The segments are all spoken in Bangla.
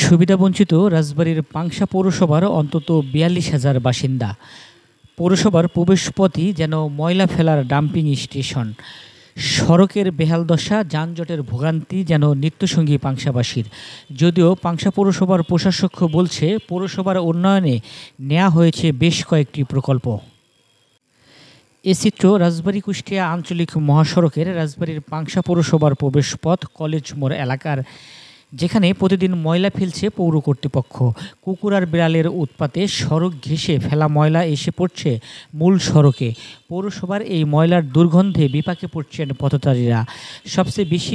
সুবিধাবঞ্চিত রাজবাড়ীর পাংশা পৌরসভার অন্তত ৪২,০০০ বাসিন্দা। পৌরসভার প্রবেশপথই যেন ময়লা ফেলার ডাম্পিং স্টেশন। সড়কের বেহাল দশা, যানজটের ভোগান্তি যেন নিত্যসঙ্গী পাংশাবাসীর। যদিও পাংশা পৌরসভার প্রশাসক বলছে, পৌরসভার উন্নয়নে নেওয়া হয়েছে বেশ কয়েকটি প্রকল্প। এ চিত্র রাজবাড়ী কুষ্টিয়া আঞ্চলিক মহাসড়কের রাজবাড়ীর পাংশা পৌরসভার প্রবেশপথ কলেজ মোড় এলাকার, যেখানে প্রতিদিন ময়লা ফেলছে পৌর কর্তৃপক্ষ। কুকুর আর বিড়ালের উৎপাতে সড়ক ঘেঁষে ফেলা ময়লা এসে পড়ছে মূল সড়কে। পৌরসভার এই ময়লার দুর্গন্ধে বিপাকে পড়ছেন পথচারীরা। সবচেয়ে বেশি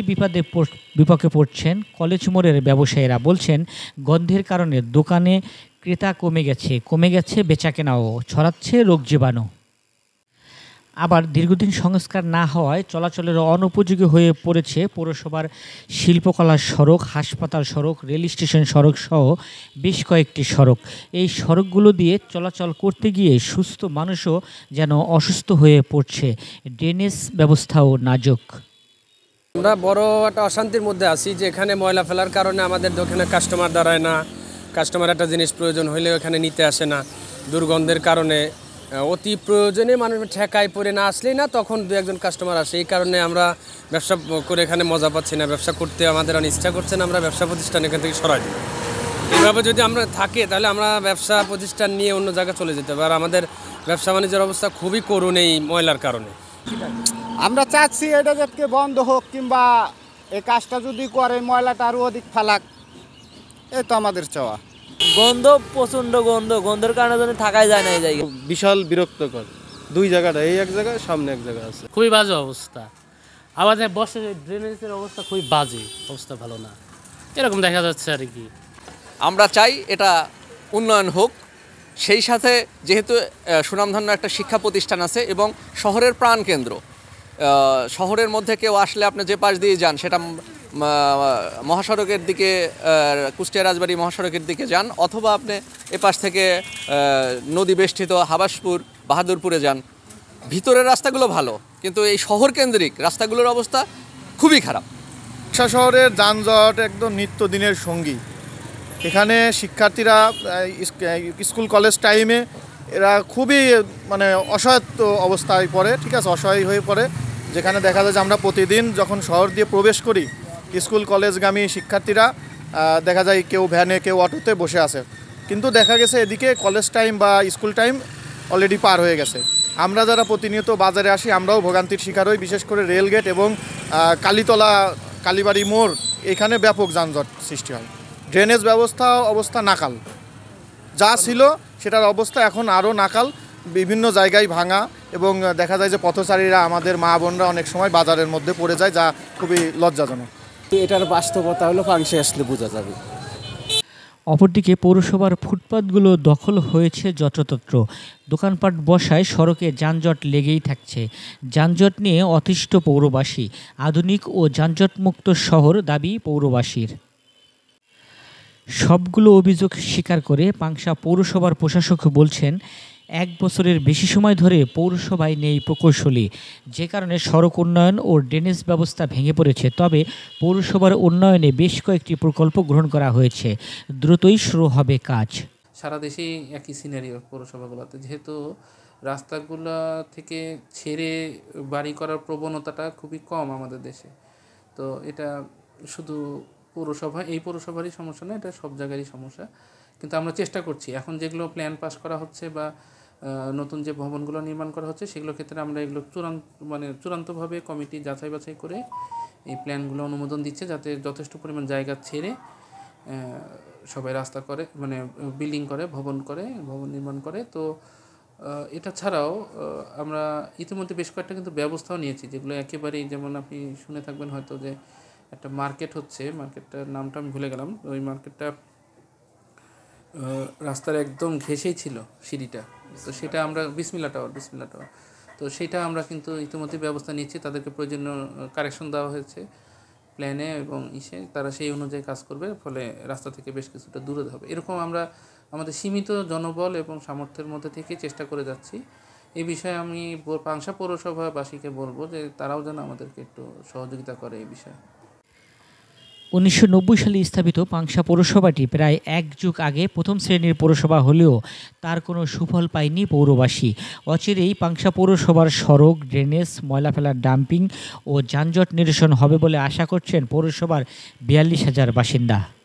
বিপাকে পড়ছেন কলেজ মোড়ের ব্যবসায়ীরা। বলছেন, গন্ধের কারণে দোকানে ক্রেতা কমে গেছে বেচাকেনাও, ছড়াচ্ছে রোগ জীবাণু। আবার দীর্ঘদিন সংস্কার না হওয়ায় চলাচলের অনুপযোগী হয়ে পড়েছে পৌরসভার শিল্পকলা সড়ক, হাসপাতাল সড়ক, রেল স্টেশন সড়ক সহ বেশ কয়েকটি সড়ক। এই সড়কগুলো দিয়ে চলাচল করতে গিয়ে সুস্থ মানুষও যেন অসুস্থ হয়ে পড়ছে। ড্রেনেজ ব্যবস্থাও নাজুক। আমরা বড় একটা অশান্তির মধ্যে আছি যে এখানে ময়লা ফেলার কারণে আমাদের দোকানে কাস্টমার দাঁড়ায় না। কাস্টমার একটা জিনিস প্রয়োজন হলে এখানে নিতে আসে না। দুর্গন্ধের কারণে অতি প্রয়োজনে মানুষ ঠেকায় পড়ে না আসলেই না, তখন দু একজন কাস্টমার আসে। এই কারণে আমরা ব্যবসা করে এখানে মজা পাচ্ছি না, ব্যবসা করতে আমাদের ইচ্ছা করছে না। আমরা ব্যবসা প্রতিষ্ঠান এখান থেকে সরাই দিই। এইভাবে যদি আমরা থাকি তাহলে আমরা ব্যবসা প্রতিষ্ঠান নিয়ে অন্য জায়গায় চলে যেতে পারি। আর আমাদের ব্যবসা বাণিজ্যের অবস্থা খুবই করুণ এই ময়লার কারণে। আমরা চাচ্ছি এটা যাতে বন্ধ হোক, কিংবা এই কাজটা যদি করে ময়লাটা আরও অধিক ফালাক, এই তো আমাদের চাওয়া। গন্ধ, প্রচণ্ড গন্ধের কারণে যেন থাকাই যায় না এই জায়গায়। বিশাল বিরক্তকর। দুই জায়গাটা, এই এক জায়গায়, সামনে এক জায়গা আছে। খুবই বাজে অবস্থা। আমাদের বর্ষার ড্রেনেজের অবস্থা খুবই বাজে, অবস্থা ভালো না, এরকম দেখা যাচ্ছে আর কি। আমরা চাই এটা উন্নয়ন হোক। সেই সাথে যেহেতু সুনামধন্য একটা শিক্ষা প্রতিষ্ঠান আছে এবং শহরের প্রাণকেন্দ্র, শহরের মধ্যে কেউ আসলে আপনি যে পাশ দিয়ে যান, সেটা মহাসড়কের দিকে, কুষ্টিয়া রাজবাড়ী মহাসড়কের দিকে যান, অথবা আপনি এপাশ থেকে নদী বেষ্টিত হাবাসপুর, বাহাদুরপুরে যান, ভিতরের রাস্তাগুলো ভালো, কিন্তু এই শহর কেন্দ্রিক রাস্তাগুলোর অবস্থা খুবই খারাপ। শহরের যানজট একদম নিত্যদিনের সঙ্গী। এখানে শিক্ষার্থীরা স্কুল কলেজ টাইমে এরা খুবই অসহায় অবস্থায় পড়ে, ঠিক আছে, অসহায় হয়ে পড়ে। যেখানে দেখা যায় যে আমরা প্রতিদিন যখন শহর দিয়ে প্রবেশ করি, স্কুল কলেজগামী শিক্ষার্থীরা দেখা যায় কেউ ভ্যানে, কেউ অটোতে বসে আছে, কিন্তু দেখা গেছে এদিকে কলেজ টাইম বা স্কুল টাইম অলরেডি পার হয়ে গেছে। আমরা যারা প্রতিনিয়ত বাজারে আসি, আমরাও ভোগান্তির শিকার হই। বিশেষ করে রেলগেট এবং কালীতলা, কালীবাড়ি মোড়, এখানে ব্যাপক যানজট সৃষ্টি হয়। ড্রেনেজ অবস্থা নাকাল। যা ছিল সেটার অবস্থা এখন আরও নাকাল, বিভিন্ন জায়গায় ভাঙা, এবং দেখা যায় যে পথচারীরা, আমাদের মা বোনরা অনেক সময় বাজারের মধ্যে পড়ে যায়, যা খুবই লজ্জাজনক। এটার বাস্তবতা হলো পাংশে আসলে বোঝা যাবে। অপরদিকে পৌরসভার ফুটপাতগুলো দখল হয়েছে যত্রতত্র। দোকানপাট বসায় সড়কে যানজট লেগেই থাকছে। যানজট নিয়ে অতিষ্ঠ পৌরবাসী। আধুনিক ও যানজটমুক্ত শহর দাবি পৌরবাসীর। সবগুলো অভিযোগ স্বীকার করে পাংশা পৌরসভার প্রশাসক বলছেন, 1 বছরের বেশি সময় ধরে পৌরসভায় নেই প্রকৌশলী, যে কারণে সড়ক উন্নয়ন ও ড্রেনেজ ব্যবস্থা ভেঙে পড়েছে। তবে পৌরসভার উন্নয়নে বেশ কয়েকটি প্রকল্প গ্রহণ করা হয়েছে, দ্রুতই শুরু হবে কাজ। সারা দেশেই একই সিনারিও পৌরসভাগুলোতে, যেহেতু রাস্তাগুলো থেকে ছেড়ে বাড়ি করার প্রবণতাটা খুবই কম আমাদের দেশে। তো এটা শুধু এই পৌরসভারই সমস্যা না, এটা সব জায়গারই সমস্যা। কিন্তু আমরা চেষ্টা করছি, এখন যেগুলো প্ল্যান পাস করা হচ্ছে বা নতুন যে ভবনগুলো নির্মাণ করা হচ্ছে, সেগুলোর ক্ষেত্রে আমরা এগুলো চূড়ান্তভাবে কমিটি যাচাই বাছাই করে এই প্ল্যানগুলো অনুমোদন দিচ্ছে, যাতে যথেষ্ট পরিমাণ জায়গা ছেড়ে সবাই রাস্তা করে, বিল্ডিং করে, ভবন নির্মাণ করে। তো এটা ছাড়াও আমরা ইতিমধ্যে বেশ কয়েকটা কিন্তু ব্যবস্থাও নিয়েছি, যেগুলো একেবারেই, যেমন আপনি শুনে থাকবেন হয়তো যে একটা মার্কেট হচ্ছে, মার্কেটটার নামটা আমি ভুলে গেলাম। ওই মার্কেটটা রাস্তার একদম ঘেঁষেই ছিল সিঁড়িটা, তো সেটা আমরা বিসমিল্লা টাওয়ার, তো সেটা আমরা কিন্তু ইতিমধ্যে ব্যবস্থা নিচ্ছি। তাদেরকে প্রয়োজনীয় কারেকশন দেওয়া হয়েছে প্ল্যানে এবং তারা সেই অনুযায়ী কাজ করবে, ফলে রাস্তা থেকে বেশ কিছুটা দূরে হবে। এরকম আমরা আমাদের সীমিত জনবল এবং সামর্থ্যের মধ্যে থেকে চেষ্টা করে যাচ্ছি। এই বিষয়ে আমি পাংশা পৌরসভাবাসীকে বলবো যে তারাও যেন আমাদেরকে একটু সহযোগিতা করে এই বিষয়ে। 1990 সালে স্থাপিত পাংশা পৌরসভাটি প্রায় এক যুগ আগে প্রথম শ্রেণীর পৌরসভা হলেও তার কোনো সুফল পায়নি পৌরবাসী। অচিরেই পাংশা পৌরসভার সড়ক, ড্রেনেজ, ময়লা ফেলার ডাম্পিং ও যানজট নিরসন হবে বলে আশা করছেন পৌরসভার ৪২,০০০ বাসিন্দা।